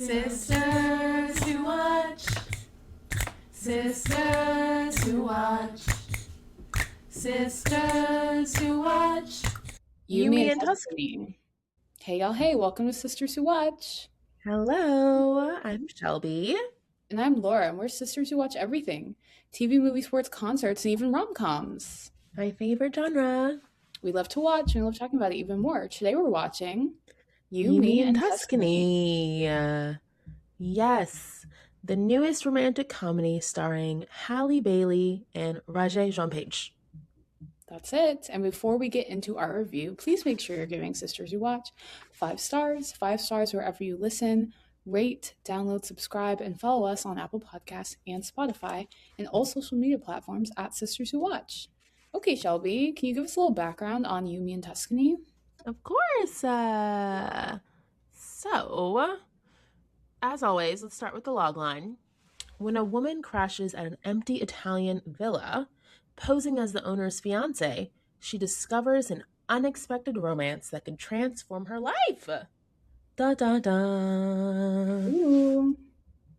Sisters who watch. Sisters who watch. Sisters who watch. Yumi and Tuscany. Hey y'all, hey, welcome to Sisters Who Watch. Hello, I'm Shelby. And I'm Laura, and we're sisters who watch everything. TV, movie, sports, concerts, and even rom-coms. My favorite genre. We love to watch, and we love talking about it even more. Today we're watching Yumi and Tuscany. Yes, the newest romantic comedy starring Halle Bailey and Regé-Jean. That's it. And before we get into our review, please make sure you're giving Sisters Who Watch 5 stars. 5 stars wherever you listen. Rate, download, subscribe, and follow us on Apple Podcasts and Spotify and all social media platforms at Sisters Who Watch. Okay, Shelby, can you give us a little background on Yumi and Tuscany? Of course. So, as always, let's start with the logline. When a woman crashes at an empty Italian villa, posing as the owner's fiancé, she discovers an unexpected romance that could transform her life. Da da da. Ooh.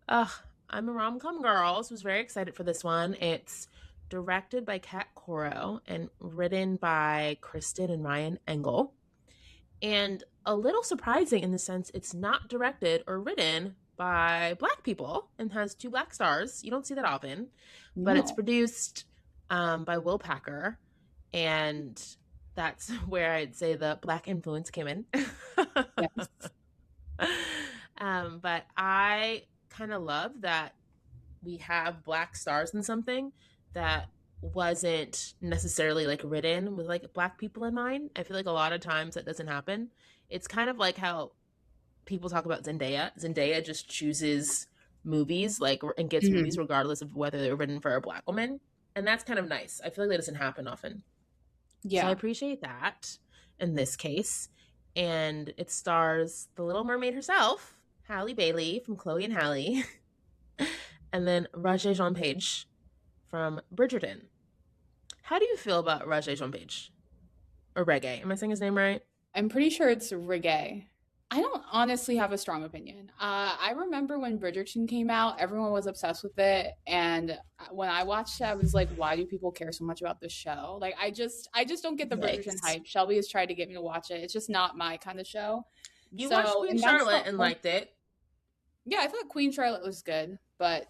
I'm a rom-com girl, so I was very excited for this one. It's directed by Kat Coro and written by Kristen and Ryan Engel. And a little surprising in the sense it's not directed or written by Black people and has 2 Black stars. You don't see that often. No. But it's produced by Will Packer, and that's where I'd say the Black influence came in. Yes. But I kind of love that we have Black stars in something that wasn't necessarily like written with like Black people in mind. I feel like a lot of times that doesn't happen. It's kind of like how people talk about Zendaya. Zendaya just chooses movies and gets movies regardless of whether they're written for a Black woman. And that's kind of nice. I feel like that doesn't happen often. Yeah. So I appreciate that in this case. And it stars the Little Mermaid herself, Halle Bailey from Chloe and Halle, and then Regé-Jean from Bridgerton. How do you feel about Regé-Jean? Or Reggae? Am I saying his name right? I'm pretty sure it's Regé. I don't honestly have a strong opinion. I remember when Bridgerton came out, everyone was obsessed with it. And when I watched it, I was like, why do people care so much about this show? Like, I just don't get the Bridgerton hype. Shelby has tried to get me to watch it. It's just not my kind of show. You watched Queen Charlotte and liked it. Yeah, I thought Queen Charlotte was good. But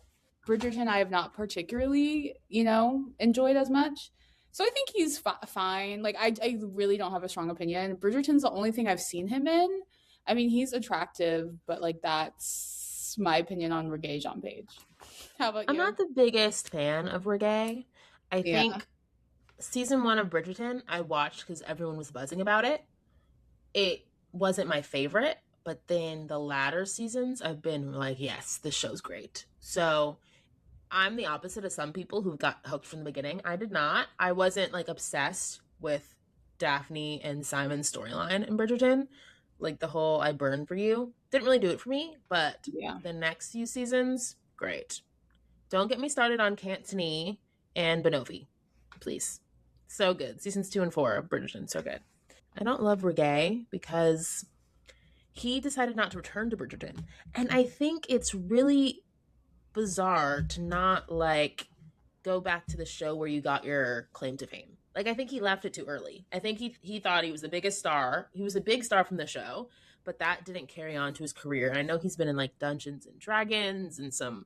Bridgerton, I have not particularly, enjoyed as much. So I think he's fine. Like, I really don't have a strong opinion. Bridgerton's the only thing I've seen him in. I mean, he's attractive, but like that's my opinion on Regé-Jean. How about you? I'm not the biggest fan of Reggae. I think season 1 of Bridgerton I watched because everyone was buzzing about it. It wasn't my favorite, but then the latter seasons I've been like, yes, this show's great. So I'm the opposite of some people who got hooked from the beginning. I did not. I wasn't like obsessed with Daphne and Simon's storyline in Bridgerton. Like the whole I burn for you didn't really do it for me, but the next few seasons, great. Don't get me started on Cantoni and Benovi, please. So good. Seasons 2 and 4 of Bridgerton, so good. I don't love Regé because he decided not to return to Bridgerton. And I think it's really bizarre to not like go back to the show where you got your claim to fame. Like, I think he left it too early. I think he thought he was the biggest star. He was a big star from the show, but that didn't carry on to his career. And I know he's been in, like, Dungeons and Dragons and some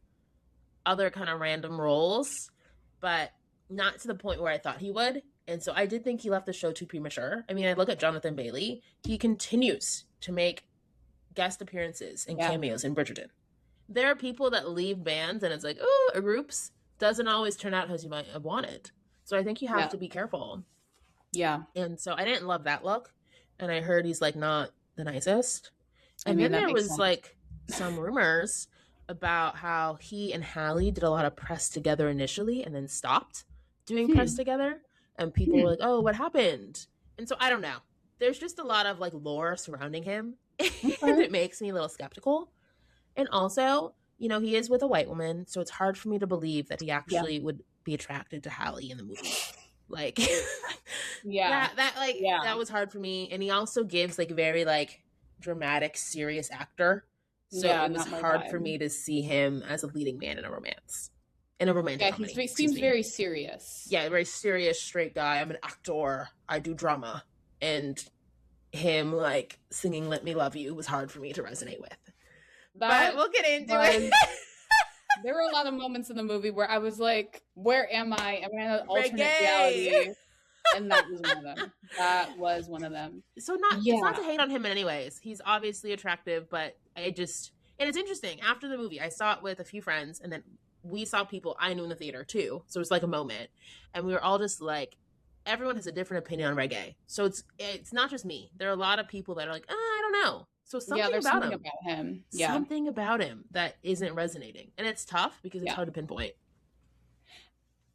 other kind of random roles, but not to the point where I thought he would. And so I did think he left the show too premature. I mean, I look at Jonathan Bailey. He continues to make guest appearances and cameos in Bridgerton. There are people that leave bands and it's like, oh, or groups. Doesn't always turn out as you might have wanted. So I think you have to be careful. Yeah. And so I didn't love that look. And I heard he's like not the nicest. And then there was like some rumors about how he and Halle did a lot of press together initially and then stopped doing press together. And people were like, oh, what happened? And so I don't know. There's just a lot of like lore surrounding him. And it makes me a little skeptical. And also, he is with a white woman. So it's hard for me to believe that he actually would be attracted to Halle in the movie. Like, that was hard for me. And he also gives like very like dramatic, serious actor So Yeah, it was not my hard for vibe. me to see him as a leading man in a romance. In a romantic Yeah, comedy. he excuse seems me. very serious. Yeah, very serious, straight guy. I'm an actor. I do drama. And him, like, singing Let Me Love You was hard for me to resonate with. That But we'll get into was- it. There were a lot of moments in the movie where I was like, where am I? Am I in an alternate Reggae. reality? And that was one of them. That was one of them. So it's not to hate on him in any ways. He's obviously attractive, but and it's interesting. After the movie, I saw it with a few friends, and then we saw people I knew in the theater too. So it was like a moment. And we were all just like, everyone has a different opinion on Regé. So it's not just me. There are a lot of people that are like, I don't know. So something there's about something him. about him. Yeah. Something about him that isn't resonating. And it's tough because it's hard to pinpoint.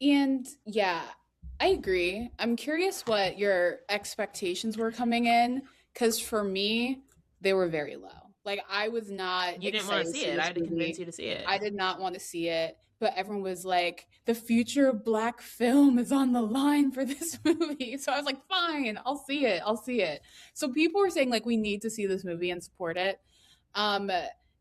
And yeah, I agree. I'm curious what your expectations were coming in, because for me, they were very low. Like, I was not. You didn't want to see it. I had to convince you to see it. I did not want to see it, but everyone was like, the future of Black film is on the line for this movie. So I was like, fine, I'll see it. So people were saying, like, we need to see this movie and support it.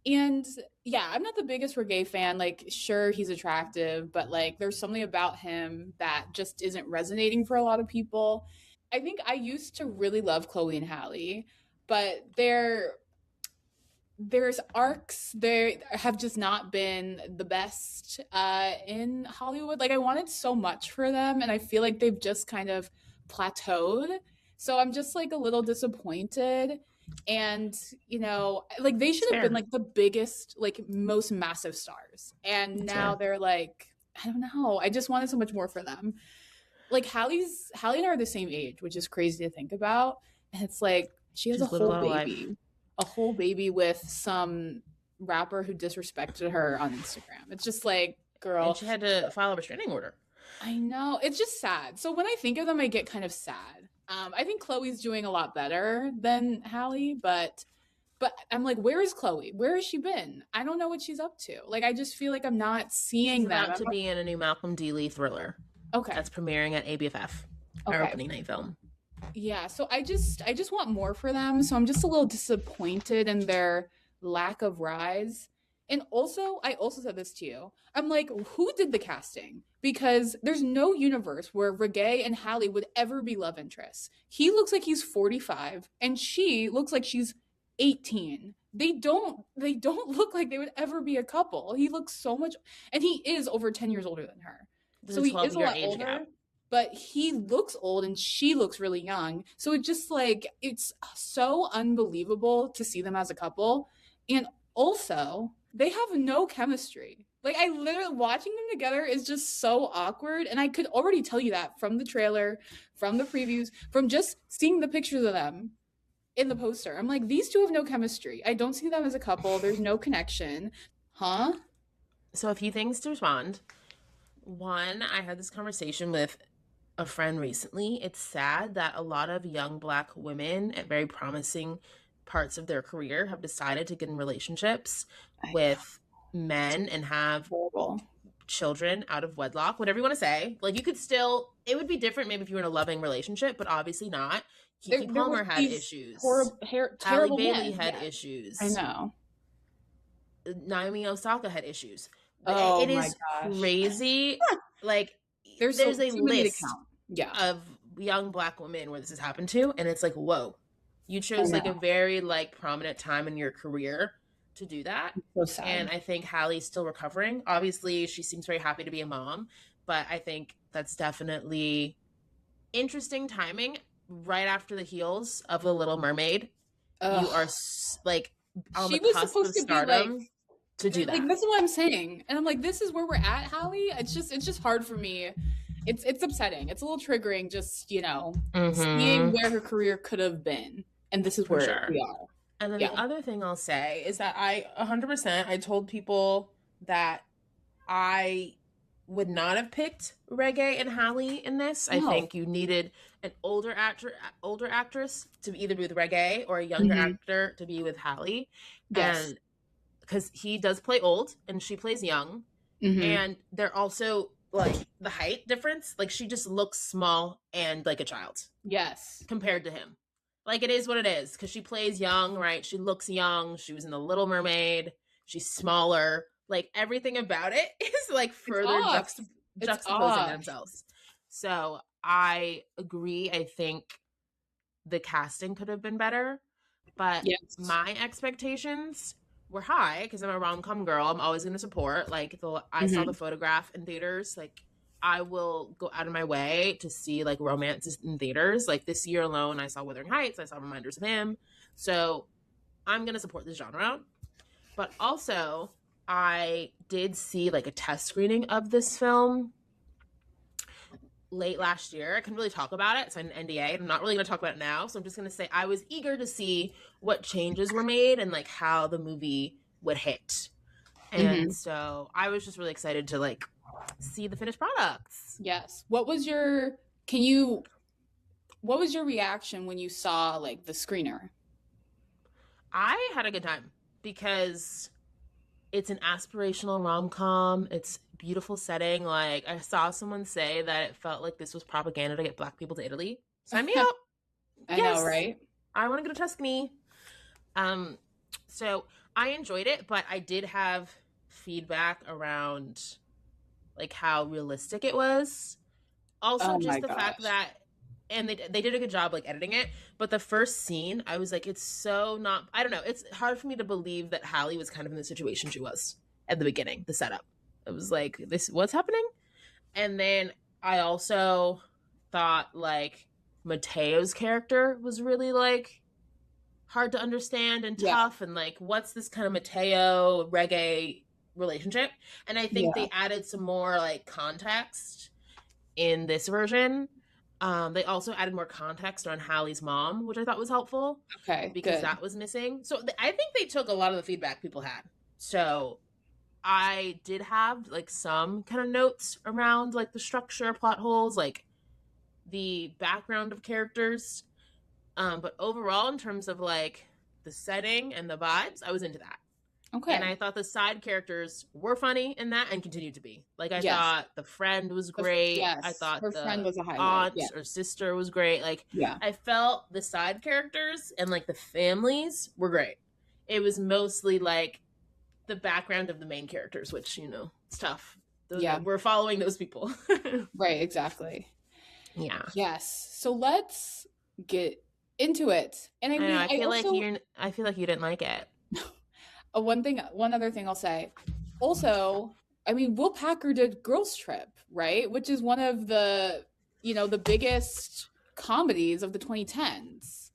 And yeah, I'm not the biggest Regé fan. Like, sure, he's attractive, but like, there's something about him that just isn't resonating for a lot of people. I think I used to really love Chloe and Halle, but there's arcs they have just not been the best in Hollywood. Like, I wanted so much for them, and I feel like they've just kind of plateaued. So I'm just like a little disappointed. And, you know, like, they should have been like the biggest, like, most massive stars. And now they're like, I don't know. I just wanted so much more for them. Like, Halle and I are the same age, which is crazy to think about. And it's like, she has a whole baby with some rapper who disrespected her on Instagram. It's just like, girl. And she had to file a restraining order. I know. It's just sad. So when I think of them, I get kind of sad. I think Chloe's doing a lot better than Halle, but I'm like, where is Chloe? Where has she been? I don't know what she's up to. Like, I just feel like I'm not seeing that. She's about to be in a new Malcolm D. Lee thriller. Okay. That's premiering at ABFF, our opening night film. Yeah, so I just want more for them. So I'm just a little disappointed in their lack of rise. And also, I also said this to you. I'm like, who did the casting? Because there's no universe where Regé and Halle would ever be love interests. He looks like he's 45 and she looks like she's 18. They don't look like they would ever be a couple. He looks so much, and he is over 10 years older than her. So he is a lot older. Gap. But he looks old and she looks really young. So it just like, it's so unbelievable to see them as a couple. And also, they have no chemistry. Like, I literally, watching them together is just so awkward. And I could already tell you that from the trailer, from the previews, from just seeing the pictures of them in the poster. I'm like, these two have no chemistry. I don't see them as a couple. There's no connection. Huh? So a few things to respond. One, I had this conversation with a friend recently. It's sad that a lot of young Black women at very promising parts of their career have decided to get in relationships with men and have children out of wedlock, whatever you want to say. Like, you could still, it would be different maybe if you were in a loving relationship, but obviously not. Kiki Palmer had issues. Halle Bailey had issues. I know. Naomi Osaka had issues. Oh, it is crazy. Like, there's a list of young Black women where this has happened to, and it's like, whoa, you chose like a very like prominent time in your career to do that. So sad. And I think Halle's still recovering. Obviously, she seems very happy to be a mom, but I think that's definitely interesting timing. Right after the heels of The Little Mermaid, you are like on the cusp of stardom to do that. Like, this is what I'm saying, and I'm like, this is where we're at, Halle. It's just hard for me. It's upsetting. It's a little triggering, just, you know, seeing where her career could have been, and this is where we are. And then the other thing I'll say is that I 100%, I told people that I would not have picked Regé and Halle in this. I think you needed an older actress to either be with Regé or a younger actor to be with Halle. Yes. And because he does play old and she plays young. And they're also like the height difference. Like, she just looks small and like a child. Yes. Compared to him. Like, it is what it is, because she plays young, right? She looks young. She was in The Little Mermaid. She's smaller. Like, everything about it is, like, further juxtaposing themselves. So I agree. I think the casting could have been better, but my expectations were high because I'm a rom-com girl. I'm always going to support. Like, I saw The Photograph in theaters. Like, I will go out of my way to see, like, romances in theaters. Like, this year alone, I saw Wuthering Heights. I saw Reminders of Him. So I'm going to support this genre. But also, I did see, like, a test screening of this film late last year. I couldn't really talk about it. It's an NDA. I'm not really going to talk about it now. So I'm just going to say I was eager to see what changes were made and, like, how the movie would hit. And so I was just really excited to, like, see the finished products. Yes. What was your reaction when you saw, like, the screener? I had a good time because it's an aspirational rom-com. It's beautiful setting. Like, I saw someone say that it felt like this was propaganda to get Black people to Italy. Sign me up. I know, right? I want to go to Tuscany. So I enjoyed it, but I did have feedback around, like, how realistic it was. Also, just the fact that, and they did a good job, like, editing it, but the first scene, I was like, it's so not, I don't know, it's hard for me to believe that Halle was kind of in the situation she was at the beginning, the setup. It was like, this, what's happening? And then I also thought, like, Matteo's character was really, like, hard to understand and tough, and, like, what's this kind of Matteo Regé relationship? And I think they added some more, like, context in this version. They also added more context on Halle's mom, which I thought was helpful. Okay, because that was missing. So I think they took a lot of the feedback people had. So I did have, like, some kind of notes around, like, the structure, plot holes, like, the background of characters. But overall, in terms of, like, the setting and the vibes, I was into that. Okay. And I thought the side characters were funny in that and continued to be. Like, I thought the friend was great. I thought her friend was a highlight. Aunt or sister was great. Like, I felt the side characters and, like, the families were great. It was mostly, like, the background of the main characters, which, you know, it's tough. We're following those people. Right, exactly. Yeah. Yes. So let's get into it. And I mean, I feel like you didn't like it. One other thing I'll say. Also, I mean, Will Packer did Girls Trip, right? Which is one of the, you know, the biggest comedies of the 2010s.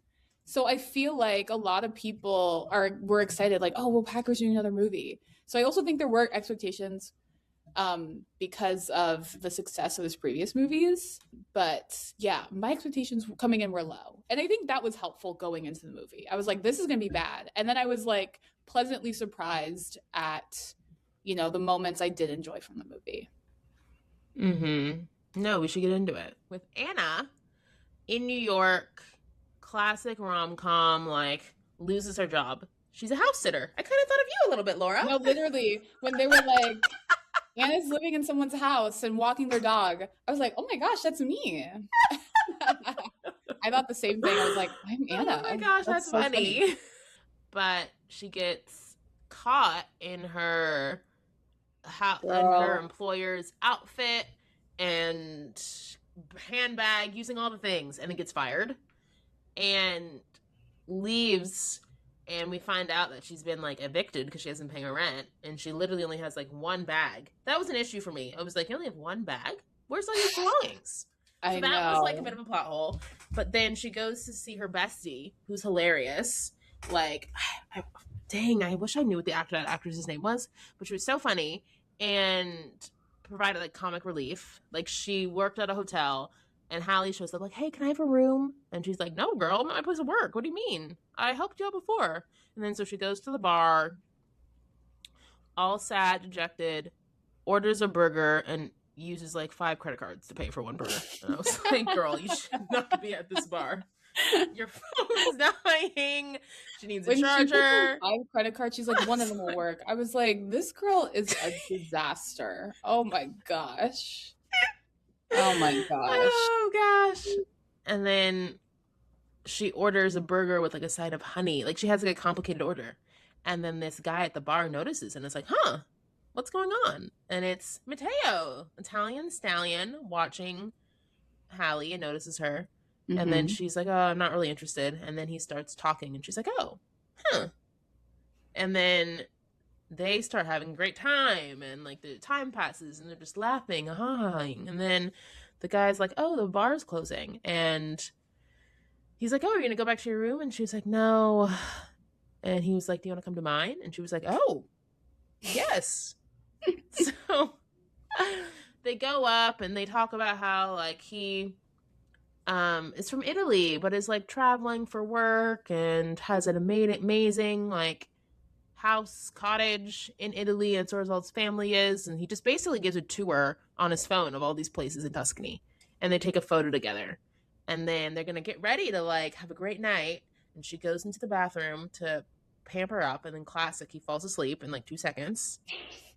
So I feel like a lot of people were excited, like, oh, Will Packer's doing another movie. So I also think there were expectations because of the success of his previous movies. But yeah, my expectations coming in were low. And I think that was helpful going into the movie. I was like, this is going to be bad. And then I was, like, pleasantly surprised at, you know, the moments I did enjoy from the movie. No, we should get into it. With Anna in New York, classic rom-com, like, loses her job. She's a house sitter. I kind of thought of you a little bit, Laura. No, literally, when they were like, Anna's living in someone's house and walking their dog, I was like, oh my gosh, that's me. I thought the same thing. I was like, I'm Anna. Oh my gosh, that's so funny. But she gets caught in her employer's outfit and handbag, using all the things, and then gets fired and leaves. And we find out that she's been, like, evicted because she hasn't paying her rent, and she literally only has, like, one bag. That was an issue for me. I was like, you only have one bag? Where's all your belongings? So that was, like, a bit of a plot hole. But then she goes to see her bestie, who's hilarious. Like, I wish I knew what that actress's name was, but she was so funny and provided, like, comic relief. Like, she worked at a hotel, and Halle shows up like, hey, can I have a room? And she's like, no, girl, I'm at my place of work. What do you mean? I helped you out before. And then so she goes to the bar, all sad, dejected, orders a burger, and uses, like, 5 credit cards to pay for one burger. And I was like, girl, you should not be at this bar. Your phone is dying. She needs a charger. 5 credit cards, she's like, one of them will work. I was like, this girl is a disaster. Oh my gosh. Oh my gosh. Oh gosh. And then she orders a burger with like a side of honey. Like she has like a complicated order. And then this guy at the bar notices and is like, huh, what's going on? And it's Matteo, Italian stallion, watching Halle and notices her. Mm-hmm. And then she's like, oh, I'm not really interested. And then he starts talking and she's like, oh, huh. And then they start having a great time and like the time passes and they're just laughing, and then the guy's like, oh, the bar's closing. And he's like, oh, you're gonna go back to your room? And she was like, no. And he was like, do you want to come to mine? And she was like, oh, yes. So they go up and they talk about how like he is from Italy but is like traveling for work and has an amazing like house cottage in Italy, and so as all his family is, and he just basically gives a tour on his phone of all these places in Tuscany, and they take a photo together, and then they're gonna get ready to like have a great night, and she goes into the bathroom to pamper up, and then classic, he falls asleep in like 2 seconds.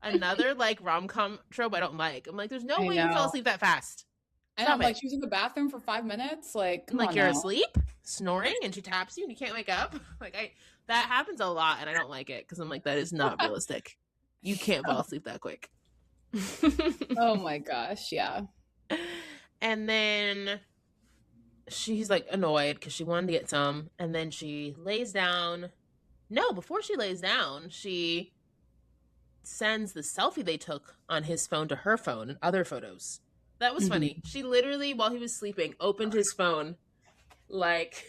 Another like rom-com trope I don't like. I'm like, there's no way you fell asleep that fast. And I'm like, she was in the bathroom for 5 minutes. Like, come on, you're now. Asleep, snoring, and she taps you, and you can't wake up. Like, that happens a lot, and I don't like it because I'm like, that is not realistic. You can't fall asleep that quick. Oh my gosh, yeah. And then she's like annoyed because she wanted to get some, and then she lays down. No, before she lays down, she sends the selfie they took on his phone to her phone and other photos. That was funny. She literally, while he was sleeping, opened his phone, like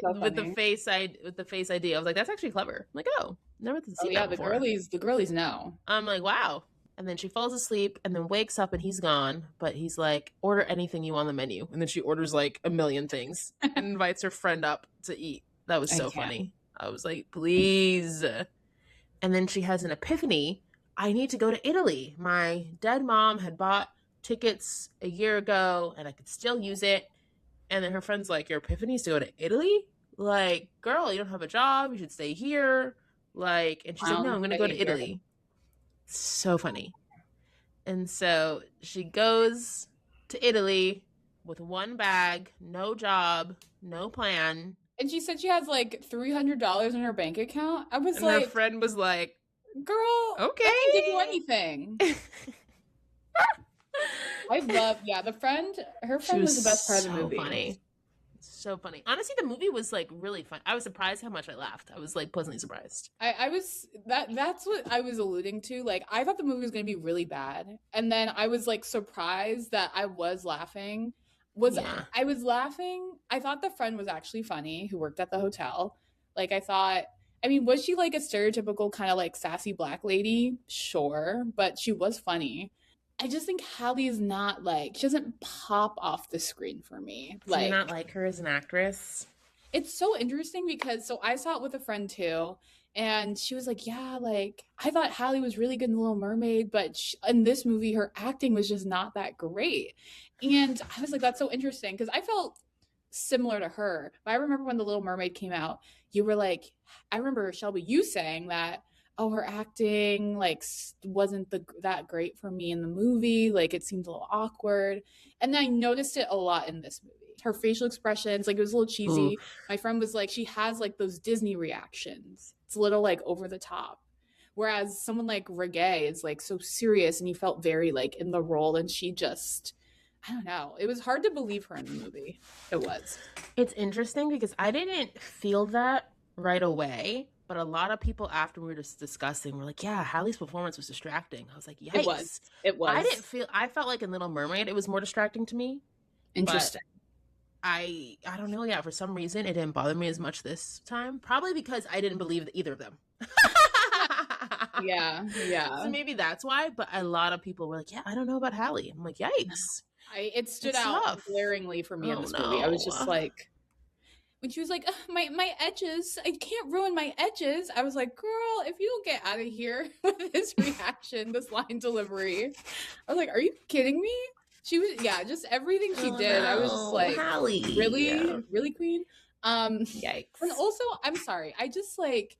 with the face ID. I was like, that's actually clever. I'm like, oh, never seen that before. The girlies know. I'm like, wow. And then she falls asleep and then wakes up and he's gone. But he's like, order anything you want on the menu. And then she orders like a million things and invites her friend up to eat. That was so funny. I was like, please. And then she has an epiphany. I need to go to Italy. My dead mom had bought tickets a year ago and I could still use it. And then her friend's like, your epiphany is to go to Italy? Like, girl, you don't have a job. You should stay here. Like, and she's like, no, I'm going to go to Italy. So funny. And so she goes to Italy with one bag, no job, no plan. And she said she has like $300 in her bank account. I was her friend was like, girl, okay, I can give you anything. I love, her friend was the best part of the movie. Funny. So funny. Honestly, the movie was like really fun. I was surprised how much I laughed. I was like pleasantly surprised. That's what I was alluding to. Like, I thought the movie was going to be really bad. And then I was like surprised that I was laughing. I was laughing. I thought the friend was actually funny who worked at the hotel. Like, was she like a stereotypical kind of like sassy black lady? Sure. But she was funny. I just think Halle's not like, she doesn't pop off the screen for me. Do you not like her as an actress? It's so interesting because, so I saw it with a friend too, and she was like, yeah, like, I thought Halle was really good in The Little Mermaid, but in this movie, her acting was just not that great. And I was like, that's so interesting because I felt similar to her. But I remember when The Little Mermaid came out, you were like, I remember, Shelby, you saying that, oh, her acting like wasn't that great for me in the movie. Like, it seemed a little awkward. And then I noticed it a lot in this movie. Her facial expressions, like, it was a little cheesy. Ooh. My friend was like, she has like those Disney reactions. It's a little like over the top. Whereas someone like Regé is like so serious and you felt very like in the role, and she just, I don't know. It was hard to believe her in the movie. It was. It's interesting because I didn't feel that right away. But a lot of people after we were just discussing were like, yeah, Halle's performance was distracting. I was like, yikes. It was. I felt like in Little Mermaid, it was more distracting to me. Interesting. But I don't know. Yeah, for some reason, it didn't bother me as much this time. Probably because I didn't believe either of them. Yeah. So maybe that's why. But a lot of people were like, yeah, I don't know about Halle. I'm like, yikes. It stood out glaringly for me in this movie. I was just like, when she was like, my edges, I can't ruin my edges. I was like, girl, if you don't get out of here with this reaction, this line delivery. I was like, are you kidding me? She was, just everything she did. No. I was just like, Halle. Really, queen? Yikes. And also, I'm sorry. I just like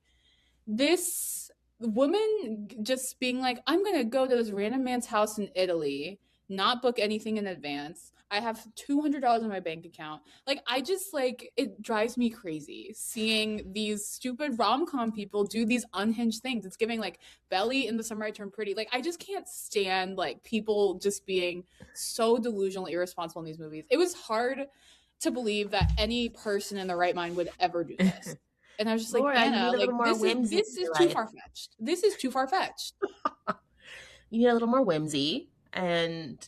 this woman just being like, I'm going to go to this random man's house in Italy not book anything in advance. I have $200 in my bank account. Like, I just, like, it drives me crazy seeing these stupid rom-com people do these unhinged things. It's giving, like, Belly in The Summer I Turned Pretty. Like, I just can't stand, like, people just being so delusional, irresponsible in these movies. It was hard to believe that any person in the right mind would ever do this. And I was just Laura, like, Anna, like, this is too far-fetched. This is too far-fetched. You need a little more whimsy. And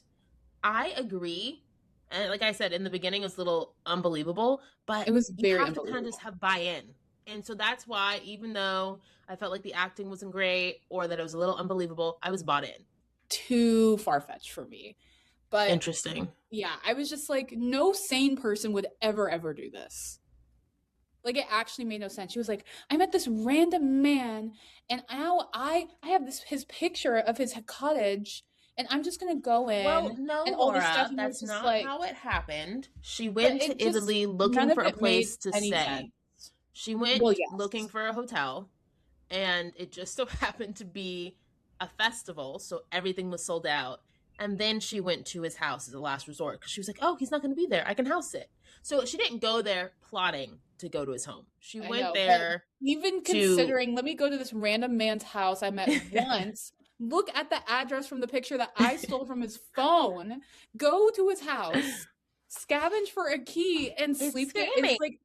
I agree. And like I said, in the beginning, it was a little unbelievable, but it was very you have unbelievable. to kind of just have buy-in. And so that's why, even though I felt like the acting wasn't great or that it was a little unbelievable, I was bought in. Too far-fetched for me. But interesting. Yeah, I was just like, no sane person would ever do this. Like, it actually made no sense. She was like, I met this random man, and now I have his picture of his cottage, and I'm just gonna go in. Well, no, and all Laura, this stuff, that's not how it happened. She went to just, Italy looking for a place to stay. Sense. She went looking for a hotel, and it just so happened to be a festival, so everything was sold out. And then she went to his house as a last resort because she was like, oh, he's not going to be there. I can house it. So she didn't go there plotting to go to his home. She went there. Even considering, let me go to this random man's house I met once. Look at the address from the picture that I stole from his phone. Go to his house, scavenge for a key, and sleep there. It's like,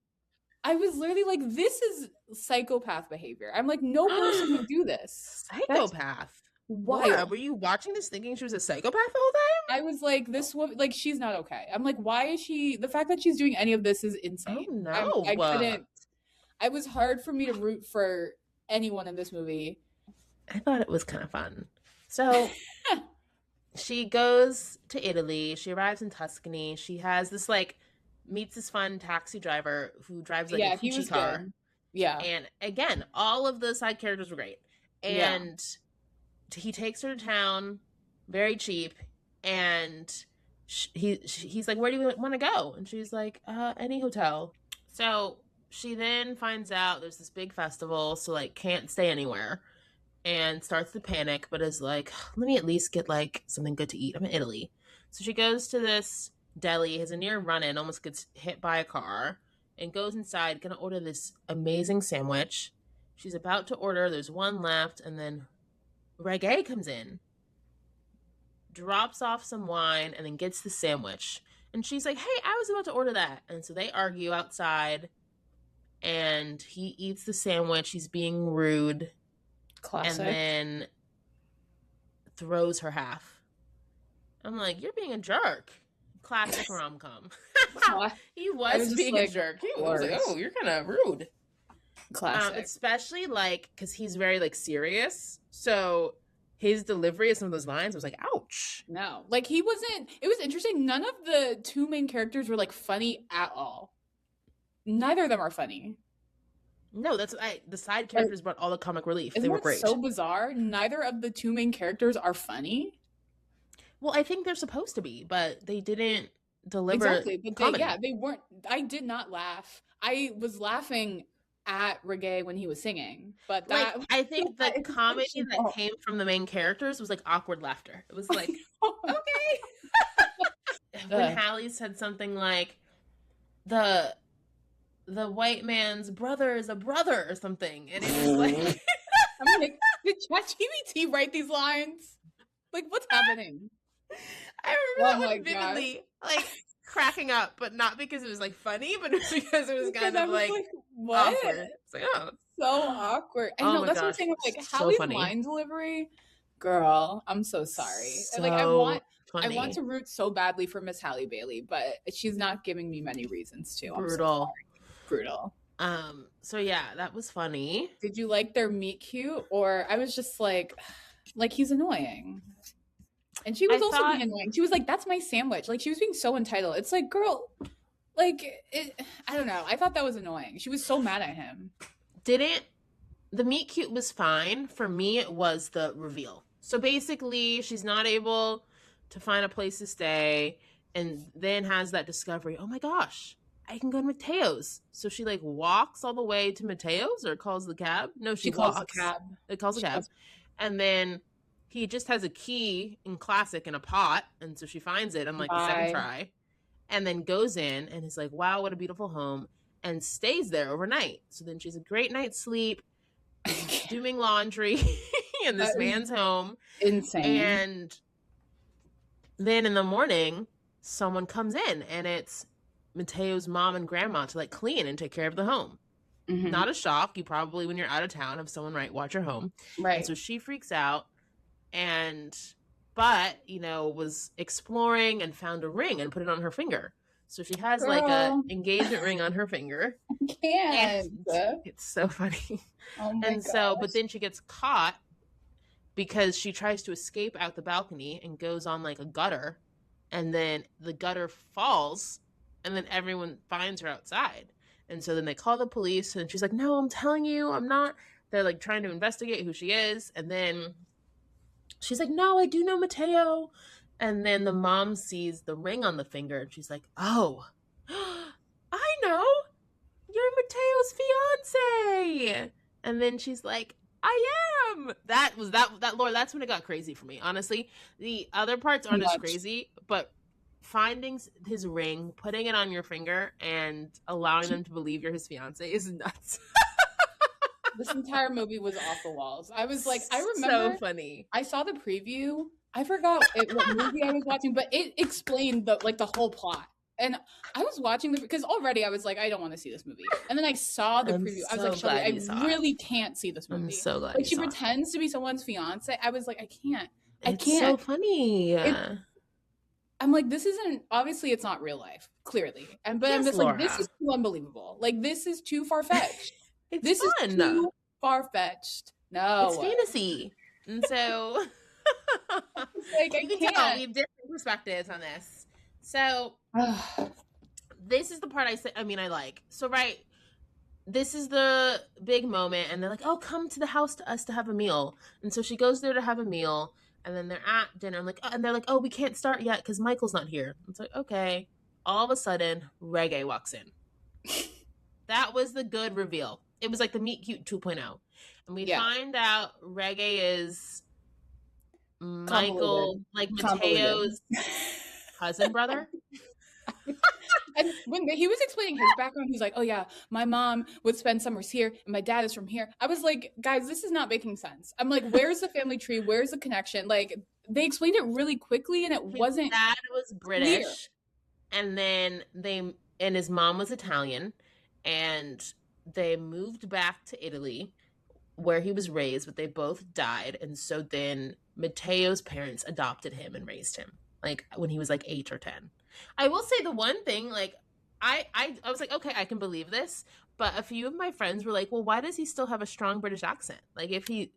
I was literally like, this is psychopath behavior. I'm like, no person would do this. Psychopath. Why? Laura, were you watching this thinking she was a psychopath the whole time? I was like, this woman, like, she's not okay. I'm like, why is she? The fact that she's doing any of this is insane. Oh, no. I couldn't. It was hard for me to root for anyone in this movie. I thought it was kind of fun. So she goes to Italy. She arrives in Tuscany. She has this, like, meets this fun taxi driver who drives, like, a Gucci car. Good. Yeah. And again, all of the side characters were great. And he takes her to town, very cheap, and he's like, where do you want to go? And she's like, any hotel. So she then finds out there's this big festival, so, like, can't stay anywhere, and starts to panic, but is like, let me at least get, like, something good to eat. I'm in Italy. So she goes to this deli, has a near run-in, almost gets hit by a car, and goes inside, gonna order this amazing sandwich. She's about to order, there's one left, and then Regé comes in, drops off some wine, and then gets the sandwich. And she's like, hey, I was about to order that. And so they argue outside, and he eats the sandwich. He's being rude. Classic. And then throws her half. I'm like, you're being a jerk. Classic rom-com. He was being a jerk. He was like, oh, you're kind of rude. Classic. Especially, like, because he's very, like, serious. So his delivery of some of those lines was like, ouch. No. Like, he wasn't... It was interesting. None of the two main characters were, like, funny at all. Neither of them are funny. No, that's... the side characters brought all the comic relief. They were great. So bizarre. Neither of the two main characters are funny. Well, I think they're supposed to be, but they didn't deliver exactly. But comedy. they weren't... I did not laugh. I was laughing at Regé when he was singing, but that like, I think the comedy that came from the main characters was like awkward laughter. It was like, okay. When Halle said something like, the white man's brother is a brother or something, and it was like, I'm like, did ChatGPT write these lines? Like, what's happening? I remember that one vividly, like, cracking up, but not because it was like funny, but because it was kind of like what? Awkward. It's like, oh, so awkward. I know, that's what I'm saying. Like, Halle's line delivery, girl, I'm so sorry. So like, I want to root so badly for Miss Halle Bailey, but she's not giving me many reasons to. Brutal. Brutal. So yeah, that was funny. Did you like their meet cute? Or I was just like he's annoying. And she was also being annoying. She was like, that's my sandwich. Like, she was being so entitled. It's like, girl, like, I don't know. I thought that was annoying. She was so mad at him. The meet cute was fine. For me, it was the reveal. So basically, she's not able to find a place to stay, and then has that discovery, oh my gosh, I can go to Meadows. So she, like, walks all the way to Meadows, or calls the cab? No, she calls walks. the cab. It calls the cab. And then he just has a key in classic in a pot, and so she finds it on like the second try, and then goes in and is like, wow, what a beautiful home, and stays there overnight. So then she's a great night's sleep, doing laundry in this man's home. Insane. And then in the morning, someone comes in, and it's Mateo's mom and grandma to like clean and take care of the home. Not a shock. You probably, when you're out of town, have someone watch your home. Right. And so she freaks out, but was exploring and found a ring and put it on her finger. So she has like a engagement ring on her finger. I can't. It's so funny. Oh my and so, but then she gets caught because she tries to escape out the balcony and goes on like a gutter, and then the gutter falls, and then everyone finds her outside. And so then they call the police, and she's like, no, I'm telling you, I'm not. They're like trying to investigate who she is. And then she's like, no, I do know Mateo. And then the mom sees the ring on the finger, and she's like, oh, I know. You're Mateo's fiance. And then she's like, I am. That Laura, that's when it got crazy for me. Honestly, the other parts aren't as crazy, but finding his ring, putting it on your finger, and allowing them to believe you're his fiance is nuts. This entire movie was off the walls. I was like, I remember. So funny. I saw the preview. I forgot what movie I was watching, but it explained the whole plot. And I was watching because already I was like, I don't want to see this movie. And then I saw the preview. I was like, Shelby, I really can't see this movie. I'm so glad. Like she pretends to be someone's fiance. I was like, I can't. It's so funny. I'm like, this isn't, obviously it's not real life, clearly. But I'm just Laura. like, this is too unbelievable. Like, this is too far-fetched. This fun. Is too far-fetched. No. It's fantasy. And so, like, I can't. Tell, we have different perspectives on this. So, this is the part I like. So, right, this is the big moment, and they're like, oh, come to the house to us to have a meal. And so she goes there to have a meal. And then they're at dinner, and they're like, oh, we can't start yet because Michael's not here. It's like, okay. All of a sudden, Regé walks in. That was the good reveal. It was like the Meet Cute 2.0. And we find out Regé is Michael, like Mateo's cousin brother. And when he was explaining his background, he's like, oh yeah, my mom would spend summers here and my dad is from here. I was like, guys, this is not making sense. I'm like, where's the family tree? Where's the connection? Like, they explained it really quickly, and wasn't. His dad was British, and then and his mom was Italian, and they moved back to Italy where he was raised, but they both died. And so then Mateo's parents adopted him and raised him like when he was like 8 or 10. I will say the one thing, like, I was like, okay, I can believe this. But a few of my friends were like, well, why does he still have a strong British accent? Like, if he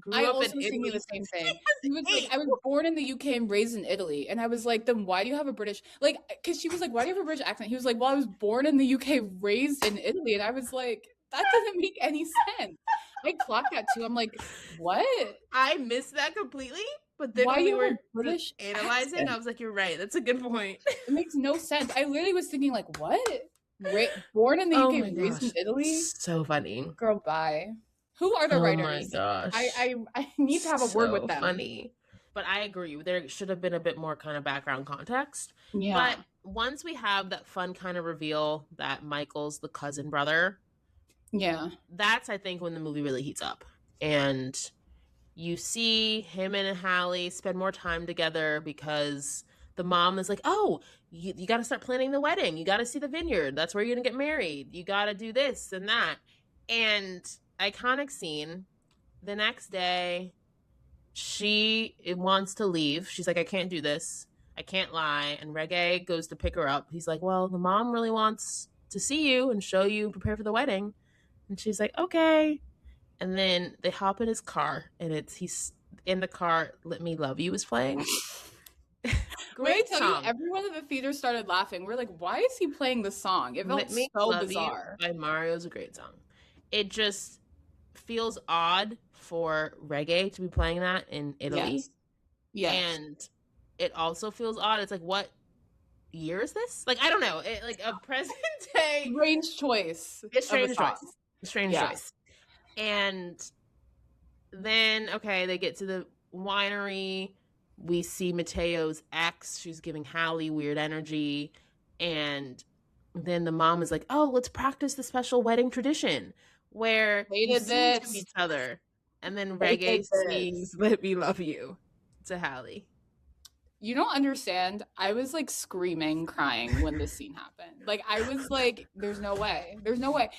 grew up in Italy. Thinking the same thing. He was like, I was born in the UK and raised in Italy. And I was like, then why do you have a British, like, because she was like, why do you have a British accent? He was like, well, I was born in the UK, raised in Italy. And I was like, that doesn't make any sense. I clocked that too. I'm like, what? I missed that completely. But then when we were British analyzing, accent? I was like, you're right. That's a good point. It makes no sense. I literally was thinking, like, what? Born in the UK, raised in Italy? So funny. Girl, bye. Who are the writers? Oh my gosh. I need to have a word with them. Funny. But I agree. There should have been a bit more kind of background context. Yeah. But once we have that fun kind of reveal that Michael's the cousin brother, yeah, that's, I think, when the movie really heats up. And you see him and Halle spend more time together because the mom is like, oh, you got to start planning the wedding. You got to see the vineyard. That's where you're going to get married. You got to do this and that. And iconic scene. The next day, she wants to leave. She's like, I can't do this. I can't lie. And Regé goes to pick her up. He's like, well, the mom really wants to see you and show you, prepare for the wedding. And she's like, okay. And then they hop in his car, and he's in the car. Let Me Love You is playing. Great song. Everyone in the theater started laughing. We're like, why is he playing this song? It felt so bizarre. By Mario is a great song. It just feels odd for Regé to be playing that in Italy. Yes. And it also feels odd. It's like, what year is this? Like, I don't know. Like a present day. Strange choice. It's strange choice. Strange choice. And then, okay, they get to the winery. We see Mateo's ex. She's giving Halle weird energy. And then the mom is like, oh, let's practice the special wedding tradition where you sing to each other. And then Regé sings Let Me Love You to Halle. You don't understand. I was like screaming, crying when this scene happened. Like, I was like, there's no way. There's no way.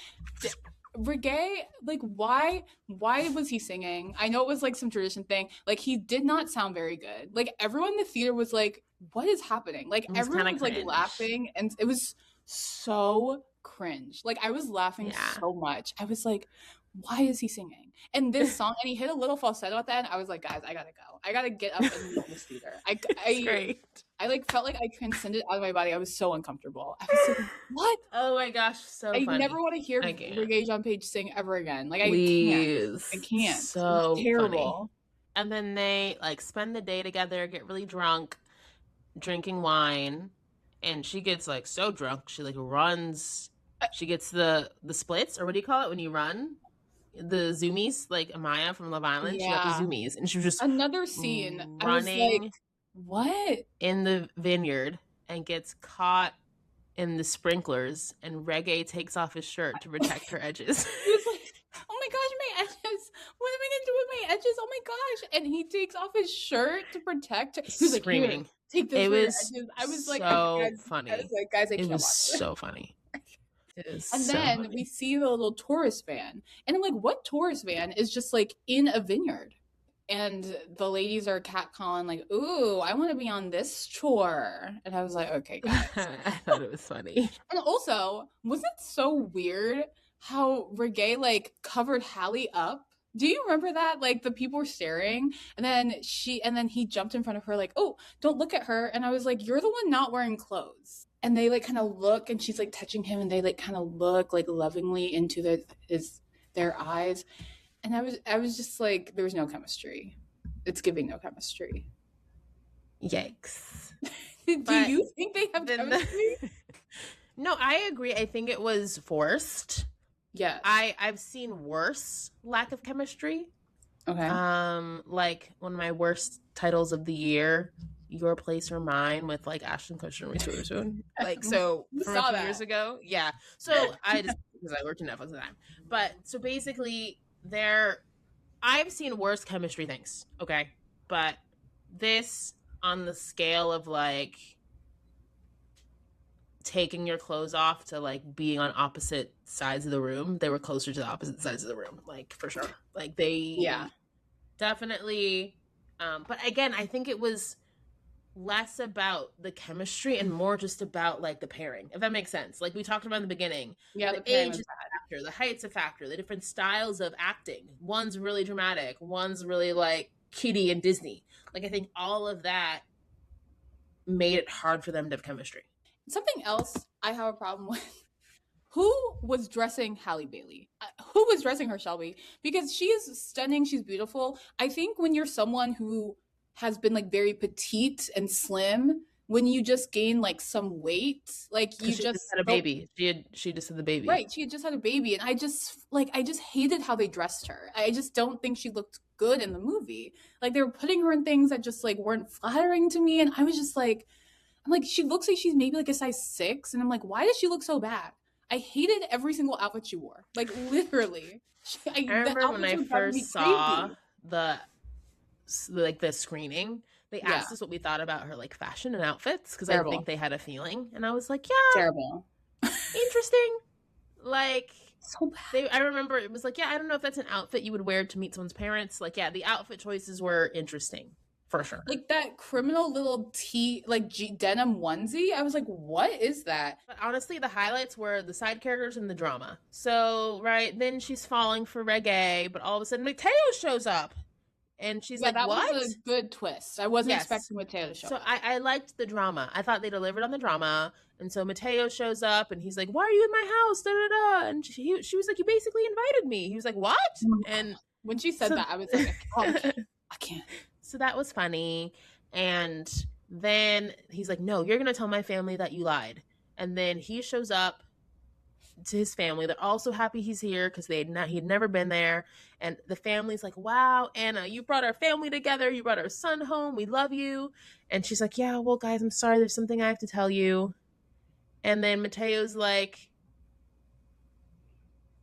Regé, like, why was he singing? I know it was like some tradition thing. Like, he did not sound very good. Like, everyone in the theater was like, what is happening? Like, everyone was like laughing, and it was so cringe. Like, I was laughing so much. I was like, why is he singing? And this song, and he hit a little falsetto at the end. I was like, guys, I gotta go. I gotta get up and leave this theater. I like felt like I transcended out of my body. I was so uncomfortable. I was like, what? Oh my gosh, so funny. I never want to hear Regé-Jean Page sing ever again. Like, Please. I can't. So terrible. Funny. And then they like spend the day together, get really drunk, drinking wine, and she gets like so drunk she like runs. She gets the splits, or what do you call it when you run? The zoomies, like Amaya from Love Island. She got the zoomies, and she was just another scene running. I was like, what? In the vineyard and gets caught in the sprinklers, and Regé takes off his shirt to protect her edges. He was like, oh my gosh, my edges. What am I gonna do with my edges? Oh my gosh. And he takes off his shirt to protect her. He was screaming. Like, take this. It was edges. I was like, so funny. I was like, guys, I can't watch this. So funny. And then we see the little tourist van. And I'm like, what tourist van is just like in a vineyard? And the ladies are catcalling like, ooh, I want to be on this tour. And I was like, okay, guys. I thought it was funny. And also, wasn't it so weird how Regé like covered Halle up? Do you remember that? Like, the people were staring, and then he jumped in front of her like, oh, don't look at her. And I was like, you're the one not wearing clothes. And they like kind of look, and she's like touching him, and they like kind of look like lovingly into their eyes. And I was just like, there was no chemistry. It's giving no chemistry. Yikes. Do you think they have chemistry? No, I agree. I think it was forced. Yeah. I've seen worse lack of chemistry. Okay. Like one of my worst titles of the year, Your Place or Mine, with like Ashton Kutcher and Reese Witherspoon. Like, so from a few years ago. Yeah. So I just, because I worked in Netflix at the time. But so basically I've seen worse chemistry things. Okay. But this, on the scale of like taking your clothes off to like being on opposite sides of the room, they were closer to the opposite sides of the room, like for sure. Like they definitely but again, I think it was less about the chemistry and more just about like the pairing, if that makes sense. Like we talked about in the beginning. Yeah, the age is a factor, the height's a factor, the different styles of acting. One's really dramatic, one's really like kiddie and Disney. Like I think all of that made it hard for them to have chemistry. Something else I have a problem with. Who was dressing Halle Bailey? Who was dressing her, Shelby? Because she is stunning. She's beautiful. I think when you're someone who has been like very petite and slim, when you just gain like some weight, like you just had a baby. She just had the baby. Right. She had just had a baby. And I just hated how they dressed her. I just don't think she looked good in the movie. Like they were putting her in things that just like weren't flattering to me. And I was just like, I'm like, she looks like she's maybe like a size 6. And I'm like, why does she look so bad? I hated every single outfit she wore. Like, literally. I remember when I first saw the screening, they asked us what we thought about her, like, fashion and outfits. Because I think they had a feeling. And I was like, yeah. Terrible. Interesting. Like, so bad. I remember it was like, yeah, I don't know if that's an outfit you would wear to meet someone's parents. Like, yeah, the outfit choices were interesting. For sure. Like that criminal little denim onesie. I was like, what is that? But honestly, the highlights were the side characters and the drama. So, right, then she's falling for Regé, but all of a sudden Mateo shows up. And she's like, that what? Was a good twist. I wasn't expecting Mateo to show up. So I liked the drama. I thought they delivered on the drama. And so Mateo shows up and he's like, why are you in my house? Da, da, da. And she was like, you basically invited me. He was like, what? And when she said that, I was like, I can't. So that was funny. And then he's like, no, you're going to tell my family that you lied. And then he shows up to his family. They're also happy he's here because he'd never been there. And the family's like, wow, Anna, you brought our family together. You brought our son home. We love you. And she's like, yeah, well, guys, I'm sorry. There's something I have to tell you. And then Mateo's like,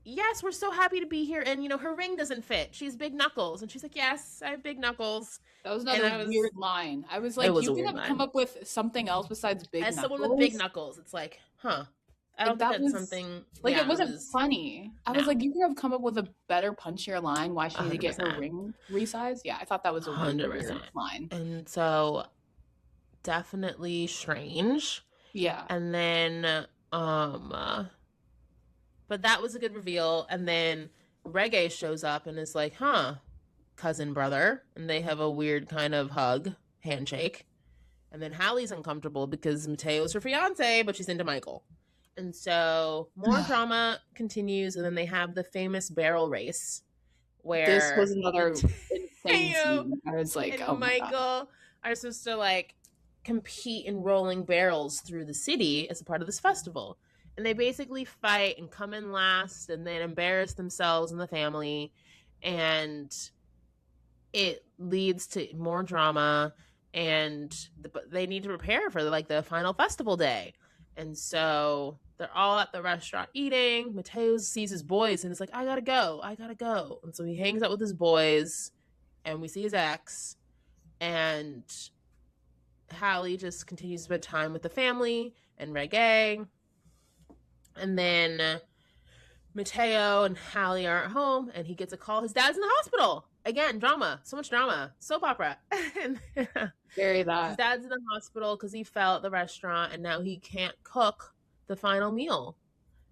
yes, we're so happy to be here. And, her ring doesn't fit. She's big knuckles. And she's like, yes, I have big knuckles. That was another weird line. I was like, you could have come up with something else besides big knuckles. As someone with big knuckles, it's like, huh. I don't think that's something... Like, it wasn't funny. I was like, you could have come up with a better punchier line. Why she need to get her ring resized? Yeah, I thought that was a 100% line. And so, definitely strange. Yeah. And then, but that was a good reveal. And then Regé shows up and is like, huh, cousin brother. And they have a weird kind of handshake. And then Halle's uncomfortable because Mateo's her fiance, but she's into Michael. And so more drama continues, and then they have the famous barrel race where this was another insane scene. I was like, and Michael are supposed to like compete in rolling barrels through the city as a part of this festival. And they basically fight and come in last and then embarrass themselves and the family. And it leads to more drama, and they need to prepare for the final festival day. And so they're all at the restaurant eating. Mateo sees his boys and is like, I gotta go. And so he hangs out with his boys, and we see his ex. And Halle just continues to spend time with the family and Regé. And then Mateo and Halle are at home, and he gets a call. His dad's in the hospital. Again, drama. So much drama. Soap opera. Very that. His dad's in the hospital because he fell at the restaurant, and now he can't cook the final meal.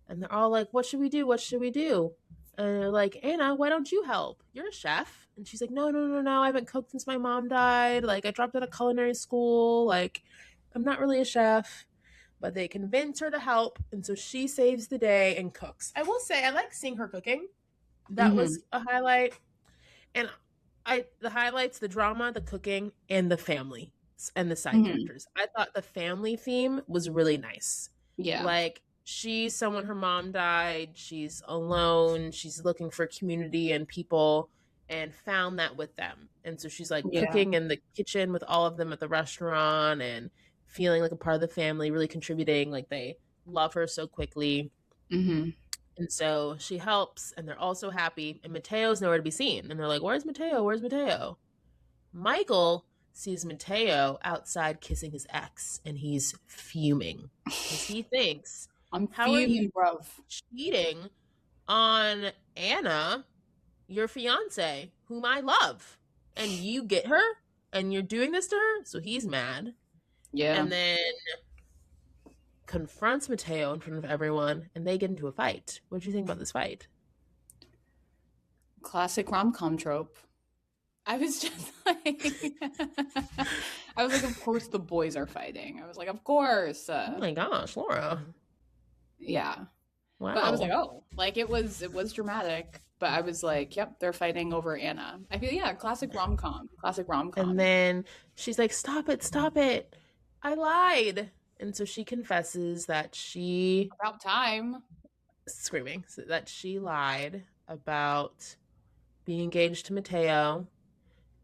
And they're all like, what should we do? What should we do? And they're like, Anna, why don't you help? You're a chef. And she's like, no. I haven't cooked since my mom died. Like, I dropped out of culinary school. Like, I'm not really a chef. But they convince her to help. And so she saves the day and cooks. I will say, I like seeing her cooking. That was a highlight. And the highlights, the drama, the cooking, and the family and the side characters. I thought the family theme was really nice. Yeah. Like, she's someone, her mom died. She's alone. She's looking for community and people, and found that with them. And so she's like cooking in the kitchen with all of them at the restaurant and feeling like a part of the family, really contributing. Like, they love her so quickly. Mm-hmm. And so she helps, and they're all so happy. And Mateo's nowhere to be seen. And they're like, where's Mateo? Where's Mateo? Michael sees Mateo outside kissing his ex, and he's fuming. Because he thinks, how are you cheating on Anna, your fiance, whom I love? And you get her? And you're doing this to her? So he's mad. Yeah. And then confronts Mateo in front of everyone, and they get into a fight. What do you think about this fight? Classic rom-com trope. I was just like, of course the boys are fighting. I was like, of course. Oh my gosh, Laura. Yeah. Wow. But I was like, oh, like it was dramatic. But I was like, yep, they're fighting over Anna. I feel, classic rom-com. And then she's like, stop it. I lied. And so she confesses that she... About time. Screaming. So that she lied about being engaged to Mateo.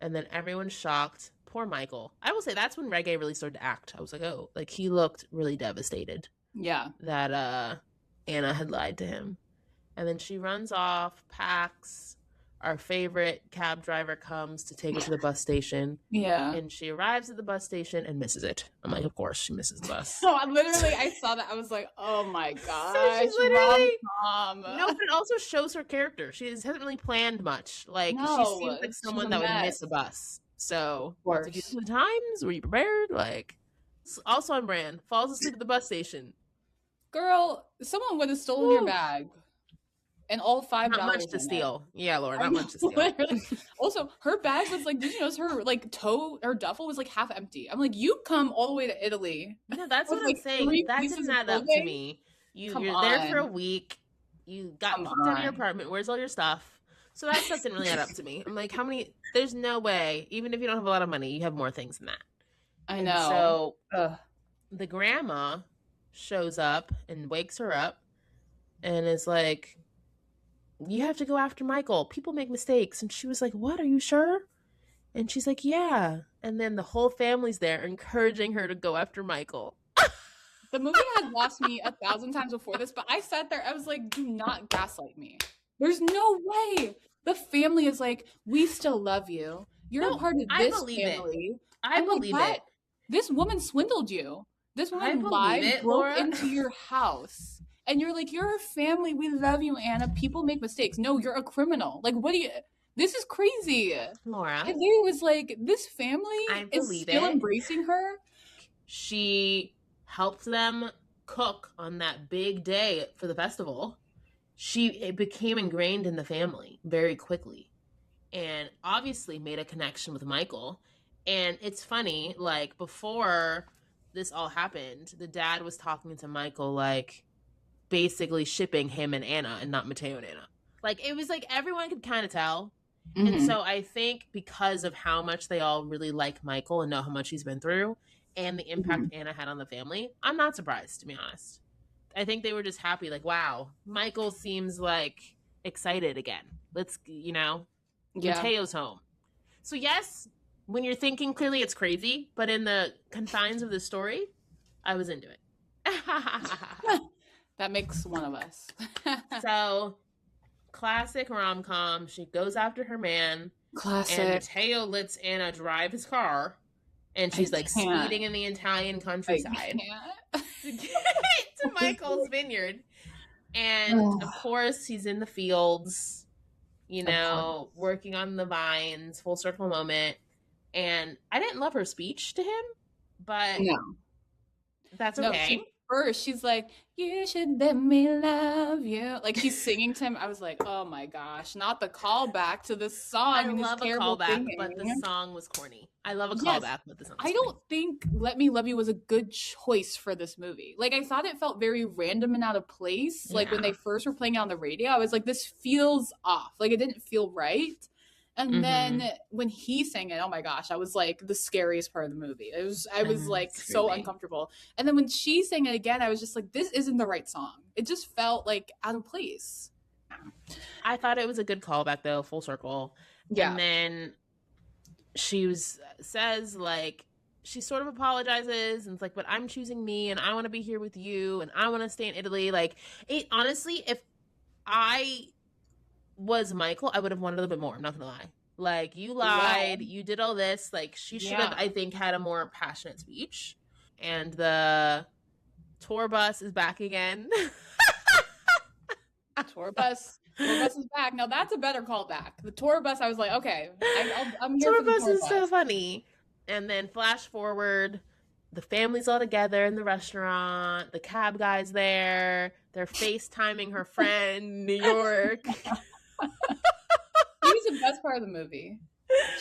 And then everyone's shocked. Poor Michael. I will say that's when Regé really started to act. I was like, oh, like he looked really devastated. Yeah. That Anna had lied to him. And then she runs off, packs. Our favorite cab driver comes to take her to the bus station. Yeah. And she arrives at the bus station and misses it. I'm like, of course she misses the bus. So I saw that. I was like, oh my gosh. So she's literally... rom-com. No, but it also shows her character. She hasn't really planned much. Like, she seems like someone that would miss a bus. So, did you see the times? Were you prepared? Like, also on brand. Falls asleep at the bus station. Girl, someone would have stolen your bag. And all $5. Not much to steal. Yeah, Laura, not much to steal. Literally. Also, her bag was like, did you notice her like her duffel was like half empty? I'm like, you come all the way to Italy. No, that's what I'm saying. That didn't add up to me. You're there for a week. You got kicked out of your apartment. Where's all your stuff? So that stuff didn't really add up to me. I'm like, how many? There's no way. Even if you don't have a lot of money, you have more things than that. I know. So the grandma shows up and wakes her up. and is like, you have to go after Michael. People make mistakes. And she was like, what? Are you sure? And she's like, yeah. And then the whole family's there encouraging her to go after Michael. The movie had lost me 1,000 times before this, but I sat there, I was like, do not gaslight me. There's no way. The family is like, we still love you. You're a part of this family. I believe it. This woman swindled you. This woman broke into your house. And you're like, you're a family. We love you, Anna. People make mistakes. No, you're a criminal. Like, what do you... This is crazy. Laura. And they was like, this family is still embracing her. She helped them cook on that big day for the festival. It became ingrained in the family very quickly. And obviously made a connection with Michael. And it's funny, like, before this all happened, the dad was talking to Michael, like, basically shipping him and Anna and not Mateo and Anna. Like, it was like everyone could kind of tell. Mm-hmm. And so I think because of how much they all really like Michael and know how much he's been through and the impact Anna had on the family, I'm not surprised, to be honest. I think they were just happy, like, wow, Michael seems like excited again. Let's, Mateo's home. So yes, when you're thinking clearly it's crazy, but in the confines of the story, I was into it. That makes one of us. So, classic rom-com. She goes after her man. Classic. And Mateo lets Anna drive his car. And she's speeding in the Italian countryside to get to Michael's vineyard. And of course, he's in the fields, working on the vines, full circle moment. And I didn't love her speech to him, but that's okay. First, she's like, you should let me love you. Like, she's singing to him. I was like, oh my gosh, not the callback to the song. I love a callback, but the song was corny. I love a callback, but the song was corny. I don't think Let Me Love You was a good choice for this movie. Like, I thought it felt very random and out of place. Like, when they first were playing it on the radio, I was like, this feels off. Like, it didn't feel right. And then when he sang it, oh my gosh, I was like the scariest part of the movie. I was like so uncomfortable. And then when she sang it again, I was just like, this isn't the right song. It just felt like out of place. I thought it was a good callback though, full circle. Yeah. And then she says like, she sort of apologizes and it's like, but I'm choosing me and I want to be here with you and I want to stay in Italy. Like, honestly, if I was Michael, I would have wanted a little bit more. I'm not gonna lie. Like, you lied, you did all this. Like, she should have, I think, had a more passionate speech. And the tour bus is back again. Tour bus is back. Now that's a better callback. The tour bus, I was like, okay, I'm here for the tour bus. Tour bus is so funny. And then flash forward, the family's all together in the restaurant. The cab guy's there. They're FaceTiming her friend in New York. She was the best part of the movie.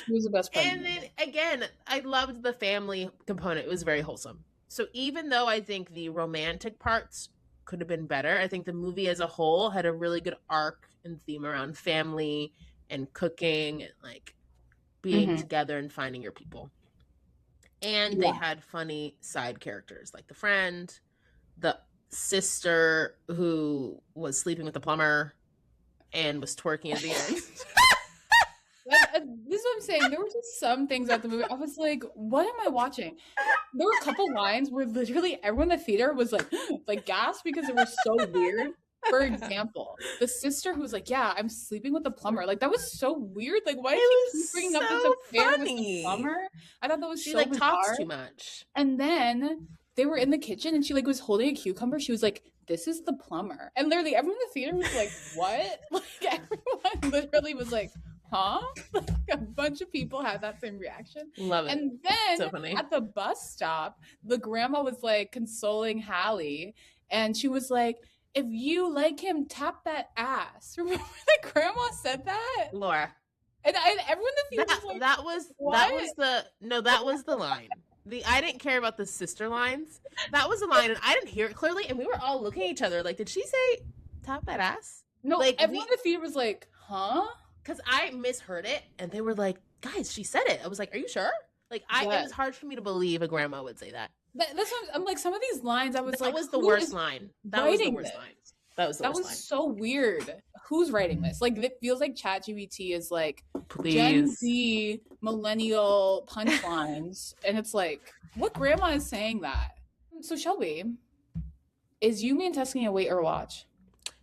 She was the best part. And then again, I loved the family component. It was very wholesome. So even though I think the romantic parts could have been better, I think the movie as a whole had a really good arc and theme around family and cooking and like being together and finding your people. And they had funny side characters like the friend, the sister who was sleeping with the plumber and was twerking at the end. This is what I'm saying. There were just some things about the movie. I was like, what am I watching? There were a couple lines where literally everyone in the theater was like gasped because it was so weird. For example, the sister who was like, yeah, I'm sleeping with the plumber. Like, that was so weird. Like, why did she keep bringing up this affair with the plumber? I thought that was so bizarre. Talks too much. And then they were in the kitchen and she like was holding a cucumber. She was like, this is the plumber. And literally everyone in the theater was like, what? Like, everyone literally was like, huh? Like, a bunch of people had that same reaction. Love it. And then so funny. At the bus stop, the grandma was like consoling Halle and she was like, if you like him, tap that ass. Remember that grandma said that? Laura. And everyone in the theater was like, that was the line. I didn't care about the sister lines. That was the line, and I didn't hear it clearly, and we were all looking at each other like, did she say tap that ass? No, like everyone in the theater was like, huh? Because I misheard it, and they were like, guys, she said it. I was like, are you sure? Like, it was hard for me to believe a grandma would say that. That's what I'm like, some of these lines, I was like, that was the worst line. That was the worst line. That was the That worst was line. so weird. Who's writing this? Like, it feels like ChatGPT is like Please. Gen Z millennial punchlines. And it's like, what grandma is saying that? So, Shelby, is You, Me, and Tuscany a wait or watch?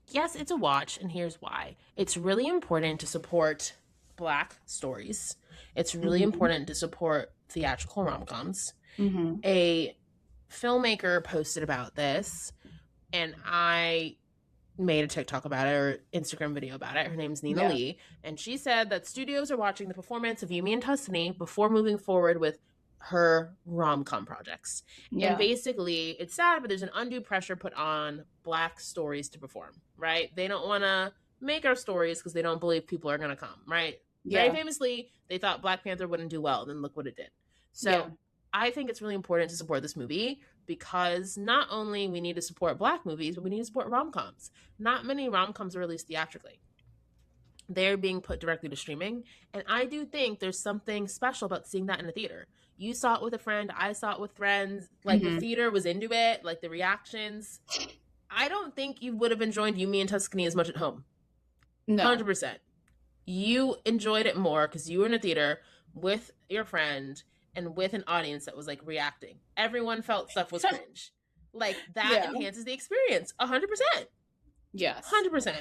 Yes, it's a watch, and here's why. It's really important to support Black stories. It's really important to support theatrical rom-coms. A filmmaker posted about this, and I made a TikTok about it or Instagram video about it. Her name's Nina Lee, and she said that studios are watching the performance of You, Me, and Tuscany before moving forward with her rom-com projects. And basically, it's sad, but there's an undue pressure put on Black stories to perform, right? They don't want to make our stories because they don't believe people are going to come, right? Very famously, they thought Black Panther wouldn't do well, and then look what it did. So I think it's really important to support this movie because not only we need to support Black movies, but we need to support rom-coms. Not many rom-coms are released theatrically. They're being put directly to streaming. And I do think there's something special about seeing that in a theater. You saw it with a friend. I saw it with friends. Like, the theater was into it. Like, the reactions. I don't think you would have enjoyed You, Me, and Tuscany as much at home. No. 100%. You enjoyed it more because you were in a theater with your friend and with an audience that was, like, reacting. Everyone felt stuff was cringe. Like, that enhances the experience. 100%. Yes. 100%.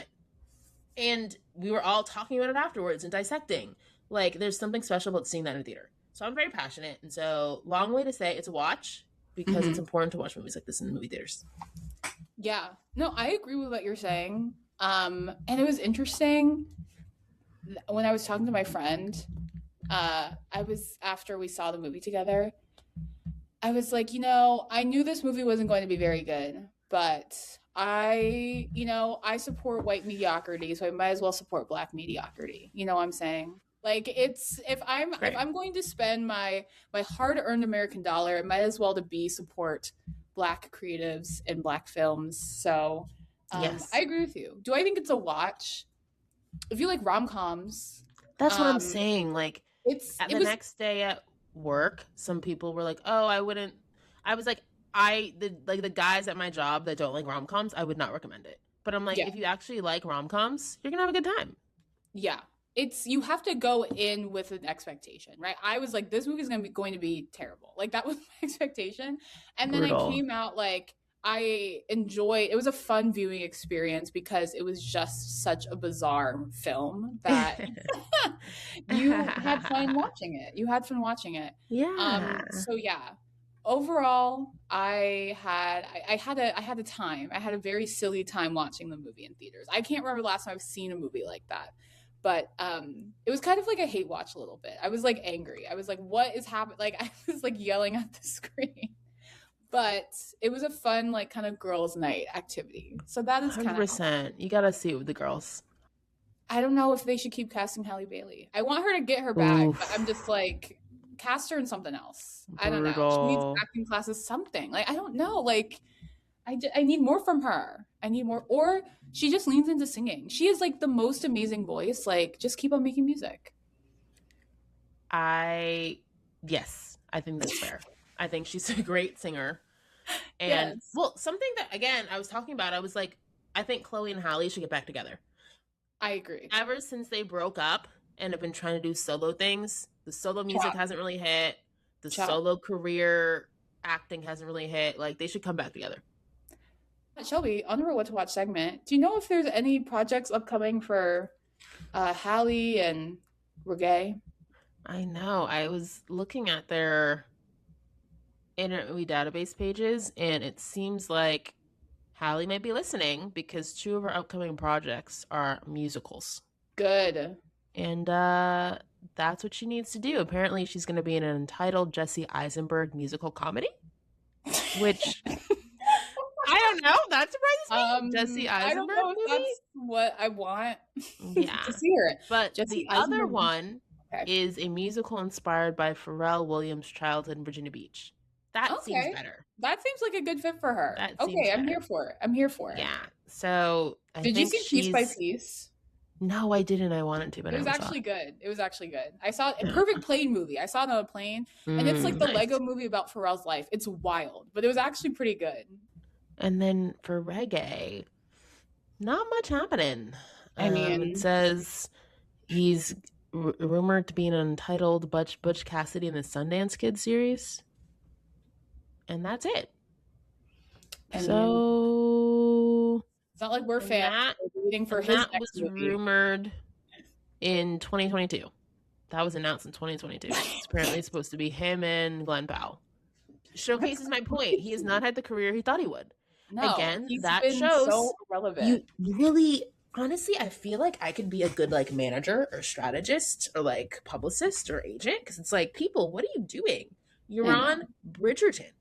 And we were all talking about it afterwards and dissecting. Like, there's something special about seeing that in a theater. So I'm very passionate. And so, long way to say it's a watch because it's important to watch movies like this in the movie theaters. Yeah. No, I agree with what you're saying. And it was interesting when I was talking to my friend, after we saw the movie together, I was like, I knew this movie wasn't going to be very good, but I support white mediocrity, so I might as well support Black mediocrity. You know what I'm saying? Like, it's if I'm going to spend my hard-earned American dollar, it might as well support Black creatives and Black films. So I agree with you. Do I think it's a watch? If you like rom-coms, that's what I'm saying. Like, next day at work, some people were like, "Oh, I wouldn't." I was like, the guys at my job that don't like rom-coms, I would not recommend it. But I'm like, if you actually like rom-coms, you're gonna have a good time. Yeah. You have to go in with an expectation, right? I was like, this movie is going to be terrible. Like, that was my expectation. And then I came out like, I enjoyed, it was a fun viewing experience because it was just such a bizarre film that you had fun watching it. Yeah. So yeah, overall, I had a time. I had a very silly time watching the movie in theaters. I can't remember the last time I've seen a movie like that. But it was kind of like a hate watch a little bit. I was like angry. I was like, what is happening? Like, I was like yelling at the screen. But it was a fun, like, kind of girls' night activity. So that is kind of 100%. You gotta see it with the girls. I don't know if they should keep casting Halle Bailey. I want her to get her back, but I'm just like, cast her in something else. I don't know. She needs acting classes, something. Like, I don't know. Like, I need more from her. I need more. Or she just leans into singing. She is like the most amazing voice. Like, just keep on making music. Yes, I think that's fair. I think she's a great singer. And well, something that, again, I was talking about, I was like, I think Chloe and Halle should get back together. I agree. Ever since they broke up and have been trying to do solo things, the solo music hasn't really hit. The solo career acting hasn't really hit. Like, they should come back together. Shelby, on our What to Watch segment, do you know if there's any projects upcoming for Halle and Regé? I know. I was looking at their Internet Movie Database pages, and it seems like Halle might be listening because 2 of her upcoming projects are musicals. Good. And that's what she needs to do. Apparently, she's going to be in an entitled Jesse Eisenberg musical comedy, which... I don't know. That surprises me. Jesse Eisenberg I don't know if movie? that's what I want to see her. But Jesse the Eisenberg other one is a musical inspired by Pharrell Williams' childhood in Virginia Beach. That seems better. That seems like a good fit for her. I'm here for it. Yeah. So Did you see Piece by Piece? No, I didn't. I wanted to, but it was actually good. I saw a Perfect Plane movie. I saw it on a plane, and it's like the Lego movie about Pharrell's life. It's wild, but it was actually pretty good. And then for Regé, Not much happening. I mean, it says he's rumored to be an untitled Butch Cassidy in the Sundance Kid series, and that's it. So it's not like we're fans. We're waiting for his that next was movie. rumored in 2022. That was announced in 2022. It's apparently supposed to be him and Glenn Powell. Showcases my point. He has not had the career he thought he would. No, again, he's that been shows so irrelevant. You really, honestly, I feel like I could be a good like manager or strategist or like publicist or agent, because it's like, people, what are you doing? You're on Bridgerton.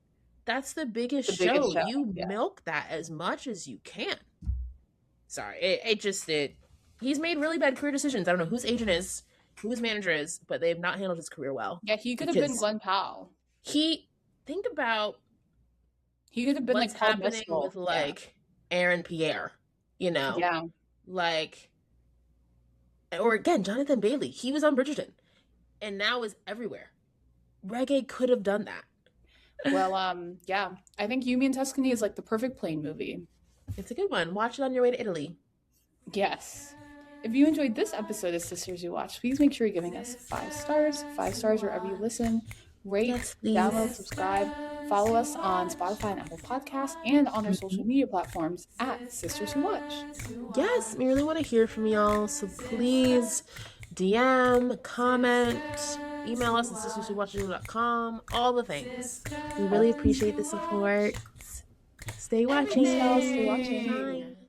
That's the biggest show. You milk that as much as you can. Sorry, he's made really bad career decisions. I don't know whose agent is, who his manager is, but they have not handled his career well. Yeah, he could have been Glenn Powell. Think about he could have been what's like Paul happening Mescal. with like Aaron Pierre, you know? Yeah. Like, or again, Jonathan Bailey. He was on Bridgerton and now is everywhere. Regé could have done that. Well, yeah. I think You, Me, and Tuscany is like the perfect plane movie. It's a good one. Watch it on your way to Italy. Yes. If you enjoyed this episode of Sisters Who Watch, please make sure you're giving us 5 stars. 5 stars wherever you listen. Rate, download, subscribe. Follow us on Spotify and Apple Podcasts and on our social media platforms at Sisters Who Watch. Yes, we really want to hear from y'all. So please DM, comment, email us at sisterswhowatch.com, all the things. We really appreciate the support. Stay watching. Stay watching. Bye.